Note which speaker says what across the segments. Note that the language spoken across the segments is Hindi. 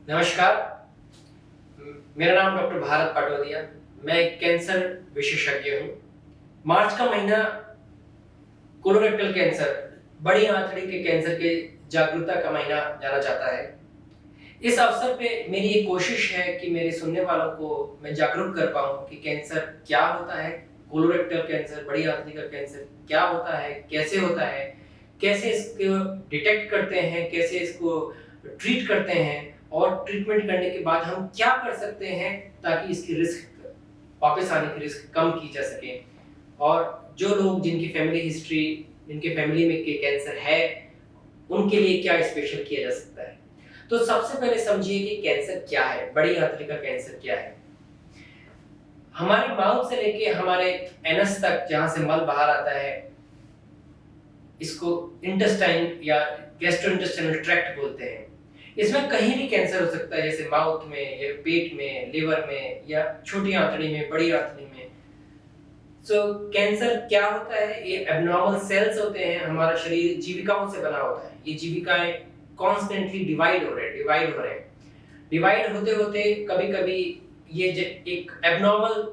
Speaker 1: नमस्कार। मेरा नाम डॉक्टर भारत पाटोदिया। मैं एक कैंसर विशेषज्ञ हूँ। मार्च का महीना कोलोरेक्टल कैंसर, बड़ी आंतड़ी के कैंसर के जागरूकता का महीना जाना जाता है। इस अवसर पे मेरी ये कोशिश है कि मेरे सुनने वालों को मैं जागरूक कर पाऊँ कि कैंसर क्या होता है, कोलोरेक्टल कैंसर, बड़ी आंतड़ी का कैंसर क्या होता है, कैसे इसको डिटेक्ट करते हैं, कैसे इसको ट्रीट करते हैं और ट्रीटमेंट करने के बाद हम क्या कर सकते हैं ताकि इसकी रिस्क वापस आने की रिस्क कम की जा सके। और जो लोग जिनके फैमिली में के कैंसर है, उनके लिए क्या स्पेशल किया जा सकता है। तो सबसे पहले समझिए कि कैंसर क्या है, बड़ी आंतड़ी का कैंसर क्या है। हमारे माउथ से लेके हमारे एनस तक जहां से मल बाहर आता है, इसको इंटेस्टाइन या गैस्ट्रोइंटेस्टाइनल ट्रैक्ट बोलते हैं। इसमें कहीं भी कैंसर हो सकता है, जैसे माउथ में या पेट में, लिवर में या छोटी आंतड़ी में, बड़ी आंतड़ी में। कैंसर क्या होता है? ये एब्नॉर्मल सेल्स होते हैं। हमारा शरीर जीविकाओं से बना होता है। ये जीविकाएं कॉन्स्टेंटली डिवाइड हो रहे हैं। डिवाइड होते होते कभी-कभी ये एक एब्नॉर्मल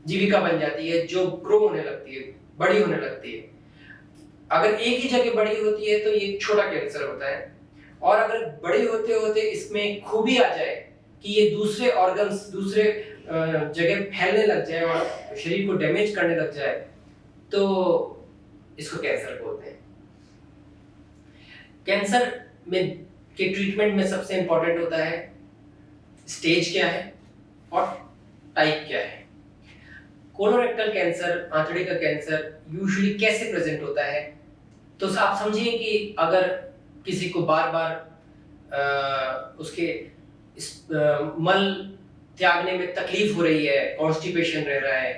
Speaker 1: जीविका बन जाती है जो ग्रो होने लगती है, बड़ी होने लगती है। अगर एक ही जगह बड़ी होती है तो ये छोटा कैंसर होता है। और अगर बड़ी होते होते इसमें खूबी आ जाए कि ये दूसरे ऑर्गन्स, दूसरे जगह फैलने लग जाए और शरीर को डैमेज करने लग जाए, तो इसको कैंसर बोलते हैं। कैंसर में के ट्रीटमेंट में सबसे इंपॉर्टेंट होता है स्टेज क्या है और टाइप क्या है। कोलोरेक्टल कैंसर, आंतड़ी का कैंसर यूजुअली कैसे प्रेजेंट होता है? तो आप समझिए कि अगर किसी को बार-बार उसके मल त्यागने में तकलीफ हो रही है, कॉन्स्टिपेशन रह रहा है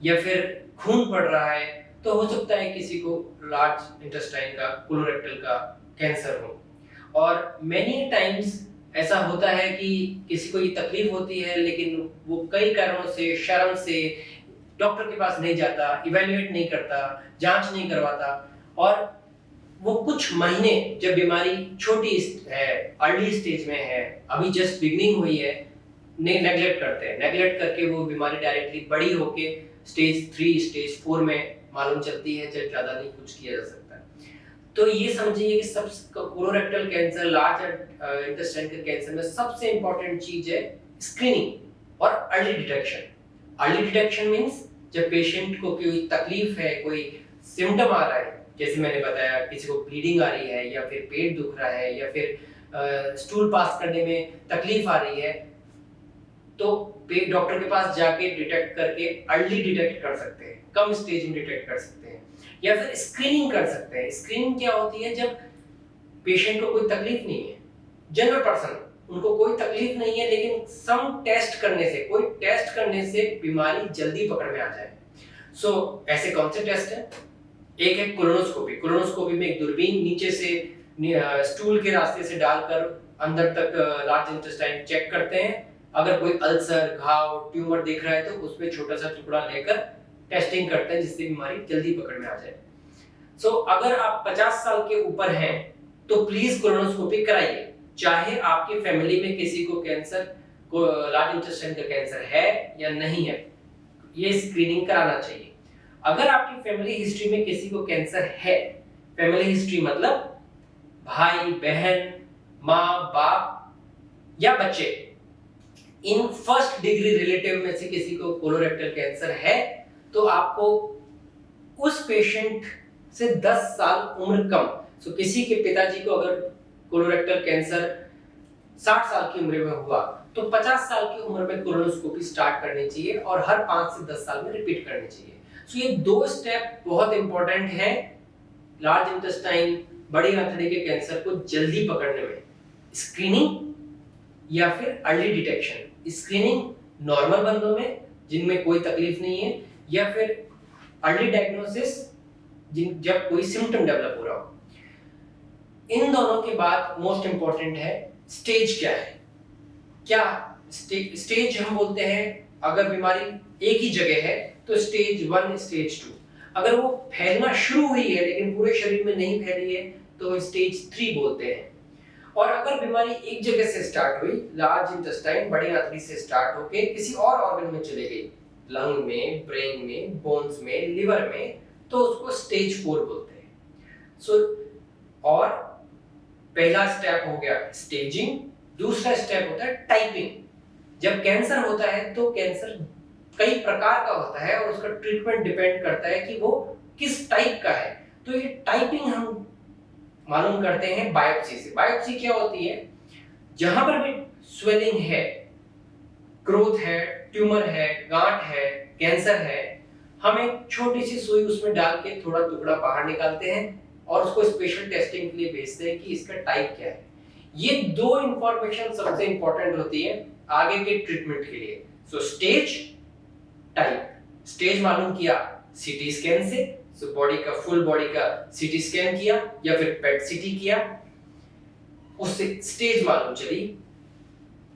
Speaker 1: या फिर खून पड़ रहा है, तो हो सकता है किसी को लार्ज इंटेस्टाइन का, कोलोरेक्टल का कैंसर हो। और मेनी टाइम्स ऐसा होता है कि किसी को ये तकलीफ होती है, लेकिन वो कई कारणों से, शर्म से डॉक्टर के पास नहीं जाता, इवैल्यूएट नहीं करता, जांच नहीं करवाता और वो कुछ महीने, जब बीमारी छोटी है, अर्ली स्टेज में है, अभी जस्ट बिगनिंग हुई है, नेग्लेक्ट करते हैं। नेग्लेक्ट करके वो बीमारी डायरेक्टली बड़ी होके स्टेज 3, स्टेज 4 में मालूम चलती है, जब ज़्यादा नहीं कुछ किया जा सकता। तो ये समझिए कि सब कोलोरेक्टल कैंसर, लार्ज इंटेस्टाइन के कैंसर में सबसे इंपॉर्टेंट चीज है स्क्रीनिंग और early detection. Early detection means जब पेशेंट को कोई तकलीफ है, कोई सिम्टम आ रहा है, जैसे मैंने बताया किसी को ब्लीडिंग आ रही है या फिर पेट दुख रहा है या फिर स्टूल पास करने में तकलीफ आ रही है, तो डॉक्टर के पास जाके डिटेक्ट करके अर्ली डिटेक्ट कर सकते हैं, कम स्टेज में डिटेक्ट कर सकते हैं या फिर स्क्रीनिंग कर सकते हैं। स्क्रीनिंग क्या होती है? जब पेशेंट को कोई तकलीफ नहीं है, जनरल पर्सन, उनको कोई तकलीफ नहीं है, लेकिन कोई टेस्ट करने से बीमारी जल्दी पकड़ में आ जाए। ऐसे कौन से टेस्ट हैं? एक है कोलोनोस्कोपी। कोलोनोस्कोपी में एक दूरबीन नीचे से स्टूल के रास्ते से डालकर अंदर तक लार्ज इंटेस्टाइन चेक करते हैं। अगर कोई अल्सर, घाव, ट्यूमर दिख रहा है तो उसमें छोटा सा टुकड़ा लेकर टेस्टिंग करते हैं, जिससे बीमारी जल्दी पकड़ में आ जाए। अगर आप 50 साल के ऊपर हैं तो प्लीज कोलोनोस्कोपी कराइए। चाहे आपकी फैमिली में किसी को लार्ज इंटेस्टाइन का कैंसर है या नहीं है, ये स्क्रीनिंग कराना चाहिए। अगर आपकी फैमिली हिस्ट्री में किसी को कैंसर है, फैमिली हिस्ट्री मतलब भाई, बहन, माँ, बाप या बच्चे, इन फर्स्ट डिग्री रिलेटिव में से किसी को कोलोरेक्टल कैंसर है, तो आपको उस पेशेंट से 10 साल उम्र कम, किसी के पिताजी को अगर कोलोरेक्टल कैंसर 60 साल की उम्र में हुआ, तो 50 साल की उम्र में कोलोनोस्कोपी स्टार्ट करनी चाहिए और हर 5 से 10 साल में रिपीट करनी चाहिए। ये 2 स्टेप बहुत इंपॉर्टेंट है लार्ज इंटेस्टाइन, बड़ी आंतड़ी के कैंसर को जल्दी पकड़ने में। स्क्रीनिंग या फिर अर्ली डिटेक्शन। स्क्रीनिंग नॉर्मल बंदों में जिनमें कोई तकलीफ नहीं है, या फिर अर्ली डायग्नोसिस जब कोई सिम्टम डेवलप हो रहा हो। इन दोनों के बाद मोस्ट इंपॉर्टेंट है स्टेज क्या है। क्या स्टेज हम बोलते हैं, अगर बीमारी एक ही जगह है तो स्टेज 1, स्टेज 2। अगर वो फैलना शुरू हुई है लेकिन पूरे शरीर में नहीं फैली है तो स्टेज 3 बोलते हैं। और अगर बीमारी एक जगह से स्टार्ट हुई, लार्ज इंटेस्टाइन बड़ी आंतड़ी से स्टार्ट होके किसी और ऑर्गन में चली गई, लंग में, ब्रेन में, बोन्स में, लिवर में, तो उसको स्टेज 4 बोलते हैं। सो और पहला स्टेप हो गया स्टेजिंग, दूसरा स्टेप होता है टाइपिंग। जब कैंसर होता है तो कैंसर कई प्रकार का होता है और उसका ट्रीटमेंट डिपेंड करता है कि वो किस टाइप का है। तो ये टाइपिंग हम मालूम करते हैं बायोप्सी से। बायोप्सी क्या होती है? जहां पर भी स्वेलिंग है, ग्रोथ है, ट्यूमर है, गांठ है, कैंसर है, हम एक छोटी सी सुई उसमें डाल के थोड़ा टुकड़ा बाहर निकालते हैं और उसको स्पेशल टेस्टिंग के लिए भेजते हैं कि इसका टाइप क्या है। ये दो इंफॉर्मेशन सबसे इंपॉर्टेंट होती है आगे के ट्रीटमेंट के लिए। सो स्टेज, टाइप। स्टेज मालूम किया सीटी स्कैन से, सो बॉडी का, फुल बॉडी का सीटी स्कैन किया या फिर पेट सीटी किया, उससे स्टेज मालूम चली।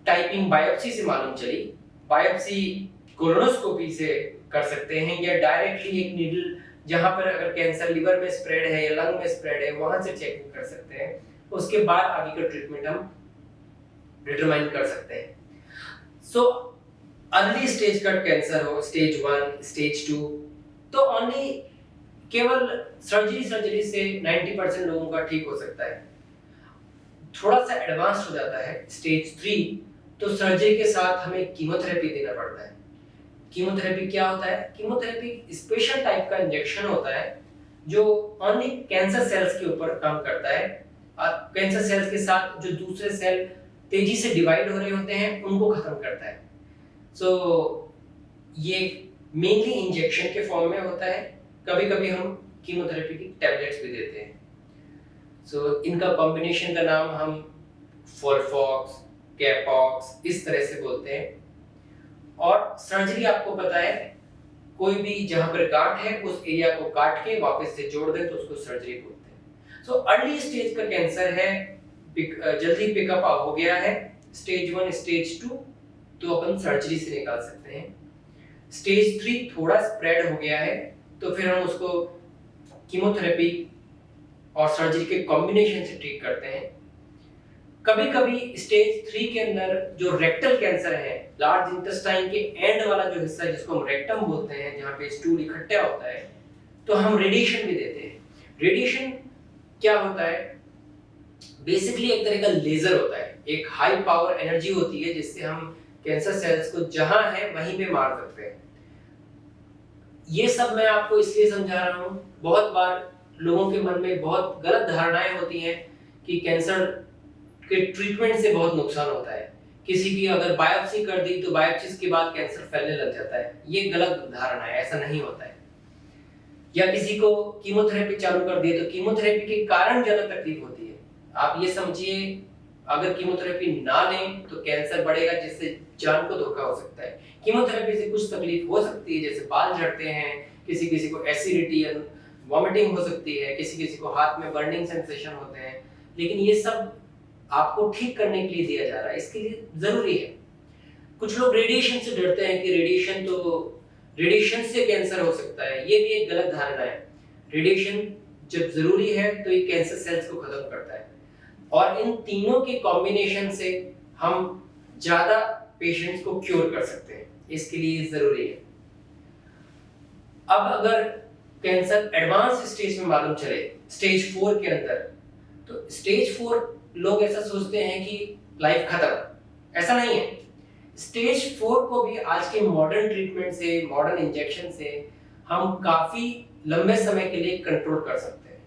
Speaker 1: टाइपिंग बायोप्सी से मालूम चली। बायोप्सी कोलोनोस्कोपी से कर सकते हैं या डायरेक्टली एक नीडल, जहां पर अगर कैंसर लिवर में स्प्रेड है या लंग में स्प्रेड है वहां से चेकिंग कर सकते हैं। उसके बाद आगे का ट्रीटमेंट हम डिटरमाइन कर सकते हैं। सो अर्ली स्टेज का कैंसर हो, स्टेज 1, स्टेज 2, तो ओनली केवल सर्जरी से 90% लोगों का ठीक हो सकता है। थोड़ा सा एडवांस हो जाता है स्टेज 3, तो सर्जरी के साथ हमें कीमोथेरेपी देना पड़ता है। कीमोथेरेपी क्या होता है? कीमोथेरेपी स्पेशल टाइप का इंजेक्शन होता है जो ओनली कैंसर सेल्स के ऊपर काम करता है। कैंसर सेल्स के साथ जो दूसरे सेल तेजी से डिवाइड हो रहे होते हैं उनको खत्म करता है। सो ये मेनली इंजेक्शन के फॉर्म में होता है। कभी-कभी हम कीमोथेरेपी की टैबलेट्स भी देते हैं। सो इनका कॉम्बिनेशन का नाम हम फोल्फॉक्स, कैपॉक्स इस तरह से बोलते हैं। और सर्जरी आपको पता है, कोई भी जहां पर गांठ है उस एरिया को काट के वापस से जोड़ दें तो उसको सर्जरी बोलते हैं। सो अर्ली स्टेज का कैंसर है, जल्दी पिकअप हो गया है, स्टेज 1, स्टेज 2, तो अपन सर्जरी से निकाल सकते हैं। स्टेज 3 थोड़ा स्प्रेड हो गया है तो फिर हम उसको कीमोथेरेपी और सर्जरी के कॉम्बिनेशन से ट्रीट करते हैं। कभी-कभी स्टेज 3 के अंदर जो रेक्टल कैंसर है, लार्ज इंटेस्टाइन के एंड वाला जो हिस्सा है जिसको हम रेक्टम बोलते हैं, जहां पे स्टूल इकट्ठा होता है, तो हम रेडिएशन भी देते हैं। रेडिएशन क्या होता है? बेसिकली एक तरह का लेजर होता है, एक हाई पावर एनर्जी होती है जिससे हम कैंसर सेल्स को जहां है वहीं पे मार सकते हैं। ये सब मैं आपको इसलिए समझा रहा हूँ, बहुत बार लोगों के मन में बहुत गलत धारणाएं होती हैं कि कैंसर के ट्रीटमेंट से बहुत नुकसान होता है। किसी की अगर बायोप्सी कर दी तो बायोप्सी के बाद कैंसर फैलने लग जाता है। ये गलत धारणा है, ऐसा नहीं होता है। या किसी को कीमोथेरेपी चालू कर दी तो कीमोथेरेपी के कारण ज्यादा तकलीफ होती है। आप ये समझिए, अगर कीमोथेरेपी ना लें तो कैंसर बढ़ेगा जिससे जान को धोखा हो सकता है। कीमोथेरेपी से कुछ तकलीफ हो सकती है, जैसे बाल झड़ते हैं, किसी को एसिडिटी या वॉमिटिंग हो सकती है, किसी को हाथ में बर्निंग सेंसेशन होते हैं, लेकिन ये सब आपको ठीक करने के लिए दिया जा रहा है, इसके लिए जरूरी है। कुछ लोग रेडिएशन से डरते हैं कि रेडिएशन से कैंसर हो सकता है, ये भी एक गलत धारणा है। रेडिएशन जब जरूरी है तो ये कैंसर सेल्स को खत्म करता है और इन तीनों के कॉम्बिनेशन से हम ज्यादा पेशेंट्स को क्योर कर सकते हैं, इसके लिए जरूरी है। अब अगर कैंसर एडवांस स्टेज में मालूम चले, स्टेज 4 के अंदर, तो स्टेज 4 लोग ऐसा सोचते हैं कि लाइफ खत्म, ऐसा नहीं है। स्टेज 4 को भी आज के मॉडर्न ट्रीटमेंट से, मॉडर्न इंजेक्शन से हम काफी लंबे समय के लिए कंट्रोल कर सकते हैं।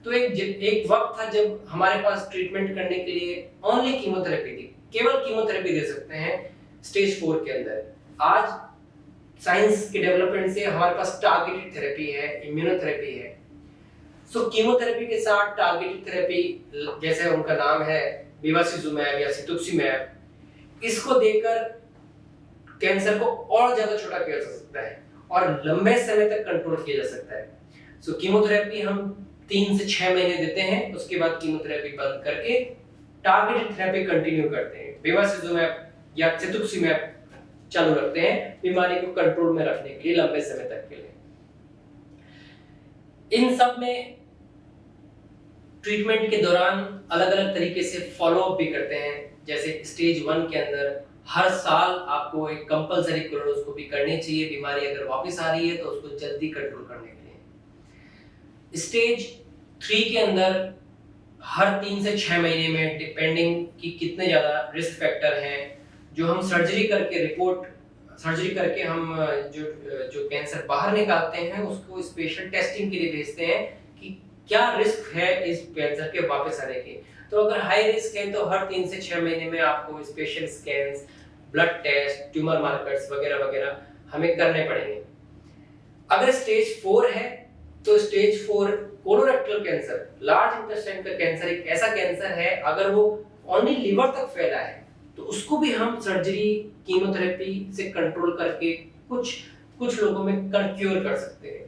Speaker 1: तो एक वक्त था जब हमारे पास ट्रीटमेंट करने के लिए ओनली कीमोथेरेपी थी, केवल कीमोथेरेपी दे सकते हैं स्टेज 4 के अंदर। आज साइंस के डेवलपमेंट से हमारे पास टारगेटेड थेरेपी है, इम्यूनोथेरेपी है। सो कीमोथेरेपी के साथ टारगेटेड थेरेपी, जैसे उनका नाम है बेवासिजुमैब या सितुक्सीमैब, इसको देकर कैंसर को और ज्यादा छोटा किया जा सकता है और लंबे समय तक कंट्रोल किया जा सकता है। सो कीमोथेरेपी हम 3 से 6 महीने देते हैं, उसके बाद कीमोथेरेपी बंद करके टारगेटेड थेरेपी कंटिन्यू करते हैं। बेवासिजुमैब या सितुक्सीमैब चालू रखते हैं बीमारी को कंट्रोल में रखने के लिए लंबे समय तक के लिए। इन सब में ट्रीटमेंट के दौरान अलग अलग तरीके से फॉलोअप भी करते हैं। जैसे स्टेज 1 के अंदर हर साल आपको एक कंपलसरी कोलोनोस्कोपी करनी चाहिए, बीमारी अगर वापस आ रही है तो उसको जल्दी कंट्रोल करने के लिए। स्टेज 3 के अंदर हर 3 से 6 महीने में, डिपेंडिंग कि कितने ज़्यादा रिस्क फैक्टर हैं, जो हम सर्जरी करके हम जो कैंसर बाहर निकालते हैं उसको स्पेशल टेस्टिंग के लिए भेजते हैं कि क्या रिस्क है इस कैंसर के वापस आने के। तो अगर हाई रिस्क है तो हर 3 से 6 महीने में आपको special scans, blood test, tumour markers वगैरह वगैरह हमें करने पड़ेंगे। अगर स्टेज 4 है तो stage 4 colorectal cancer, large intestine का कैंसर एक ऐसा कैंसर है, अगर वो ओनली लिवर तक फैला है तो उसको भी हम सर्जरी, कीमोथेरेपी से कंट्रोल करके कुछ लोगों में क्योर कर सकते हैं।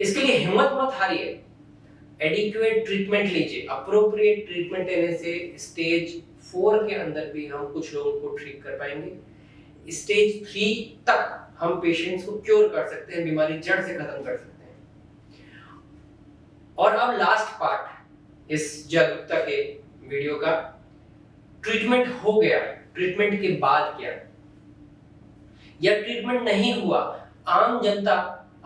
Speaker 1: इसके लिए हिम्मत मत हारिए, एडिक्वेट ट्रीटमेंट लीजिए। अप्रोप्रिएट ट्रीटमेंट लेने से स्टेज 4 के अंदर भी हम कुछ लोगों को ट्रीट कर पाएंगे। स्टेज 3 तक हम पेशेंट्स को क्योर कर सकते हैं, बीमारी जड़ से खत्म कर सकते हैं। और अब लास्ट पार्ट इस जागरूकता के वीडियो का, ट्रीटमेंट हो गया, ट्रीटमेंट के बाद क्या, या ट्रीटमेंट नहीं हुआ, आम जनता,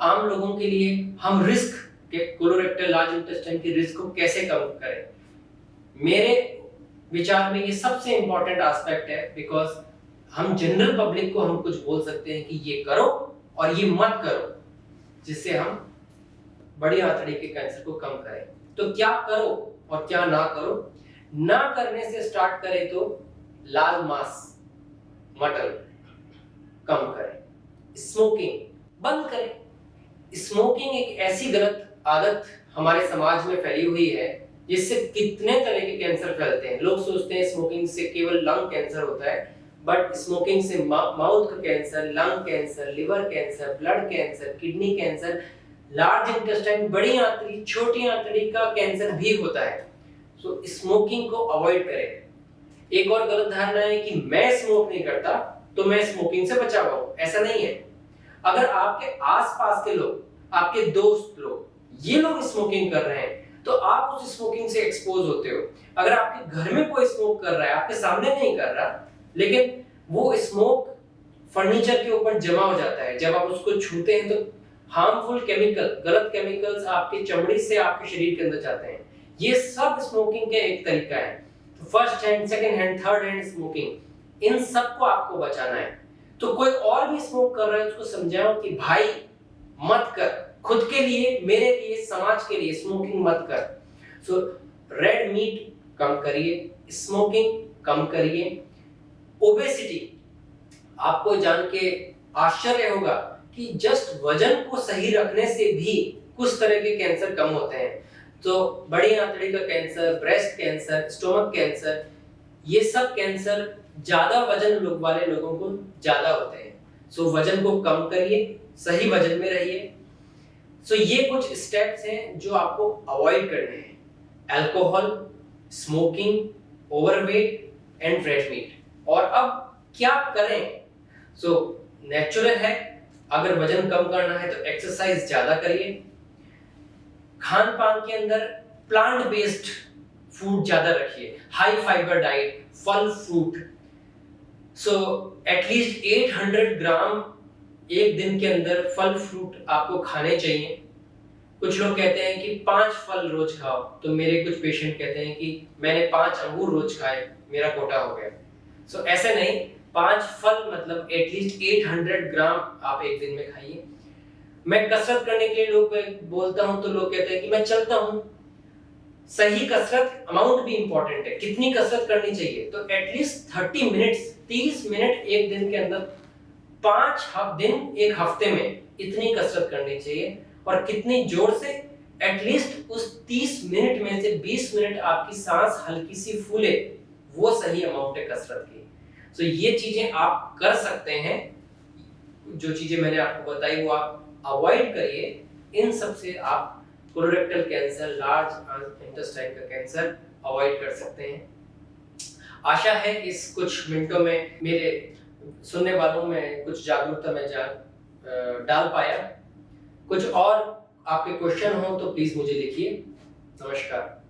Speaker 1: आम लोगों के लिए हम रिस्क के कोलोरेक्टल लार्ज इंटेस्टाइन की रिस्क को कैसे कम करें। मेरे विचार में ये सबसे इंपॉर्टेंट एस्पेक्ट है, बिकॉज हम जनरल पब्लिक को हम कुछ बोल सकते हैं कि ये करो और ये मत करो, जिससे हम बड़ी आंतड़ी के कैंसर को कम करें। तो क्या करो और क्या ना करो। ना करने से स्टार्ट करें तो लाल मांस, मटन कम करें, स्मोकिंग बंद करें। स्मोकिंग एक ऐसी गलत आदत हमारे समाज में फैली हुई है जिससे कितने तरह के कैंसर फैलते हैं। लोग सोचते हैं स्मोकिंग से केवल लंग कैंसर होता है, बट स्मोकिंग से माउथ का cancer, lung cancer, liver cancer, blood cancer, kidney cancer, large intestine, बड़ी आंतड़ी, छोटी आंतड़ी का कैंसर भी होता है। सो स्मोकिंग को अवॉइड करें। एक और गलत धारणा है कि मैं स्मोक नहीं करता तो मैं स्मोकिंग से बचा हुआ हूं। ऐसा नहीं है। अगर आपके आसपास के लोग, आपके दोस्त लोग, ये लोग स्मोकिंग कर रहे हैं तो आप उस स्मोकिंग से एक्सपोज होते हो। अगर आपके घर में कोई स्मोक कर रहा है, आपके सामने नहीं कर रहा, लेकिन वो स्मोक फर्नीचर के ऊपर जमा हो जाता है, जब आप उसको छूते हैं तो हार्मफुल केमिकल, गलत केमिकल्स आपकी चमड़ी से आपके शरीर के अंदर जाते हैं। ये सब स्मोकिंग का एक तरीका है। तो first hand, second hand, third hand smoking, इन सब को आपको बचाना है। तो कोई और भी स्मोक कर रहा है उसको समझाओ कि भाई मत कर, खुद के लिए, मेरे लिए, समाज के लिए स्मोकिंग मत कर। सो रेड मीट कम करिए, स्मोकिंग कम करिए। ओबेसिटी, आपको जान के आश्चर्य होगा कि जस्ट वजन को सही रखने से भी कुछ तरह के कैंसर कम होते हैं। तो बड़ी आंतड़ी का cancer, breast cancer, stomach cancer, ये सब कैंसर ज्यादा वजन वाले लोगों को ज्यादा होते हैं। सो वजन को कम करिए, सही वजन में रहिए। सो ये कुछ स्टेप्स हैं जो आपको अवॉइड करने हैं। Alcohol, smoking, overweight and red meat. और अब क्या करें? सो नेचुरल है, अगर वजन कम करना है तो एक्सरसाइज ज्यादा करिए। खान पान के अंदर प्लांट बेस्ड फूड ज्यादा रखिए, हाई फाइबर डाइट, फल फ्रूट। सो एटलीस्ट 800 ग्राम एक दिन के अंदर फल फ्रूट आपको खाने चाहिए। कुछ लोग कहते हैं कि 5 फल रोज खाओ, तो मेरे कुछ पेशेंट कहते हैं कि मैंने 5 अंगूर रोज खाए, मेरा कोटा हो गया। सो ऐसे नहीं, 5 फल मतलब एटलीस्ट 800 ग्राम आप एक दिन में खाइए। मैं कसरत करने के लिए लोग बोलता हूं तो लोग कहते हैं कि मैं चलता हूं। सही कसरत, अमाउंट भी इंपॉर्टेंट है, कितनी कसरत करनी चाहिए। तो एटलीस्ट 30 मिनट्स, 30 मिनट एक दिन के अंदर, 5 दिन एक हफ्ते में इतनी कसरत करनी चाहिए। और कितनी जोर से, एटलीस्ट उस 30 मिनट में से 20 मिनट आपकी सांस हल्की सी फूले, वो सही अमाउंट है कसरत की। तो ये चीजें आप कर सकते हैं। जो चीजें मैंने आपको बताई वो आप अवॉइड करिए। इन सब से आप कोलोरेक्टल कैंसर, लार्ज इंटेस्टाइन का कैंसर अवॉइड कर सकते हैं। आशा है इस कुछ मिनटों में मेरे सुनने वालों में कुछ जागरूकता मैं डाल पाया। कुछ और आपके क्वेश्चन हो तो प्लीज मुझे लिखिए। नमस्कार।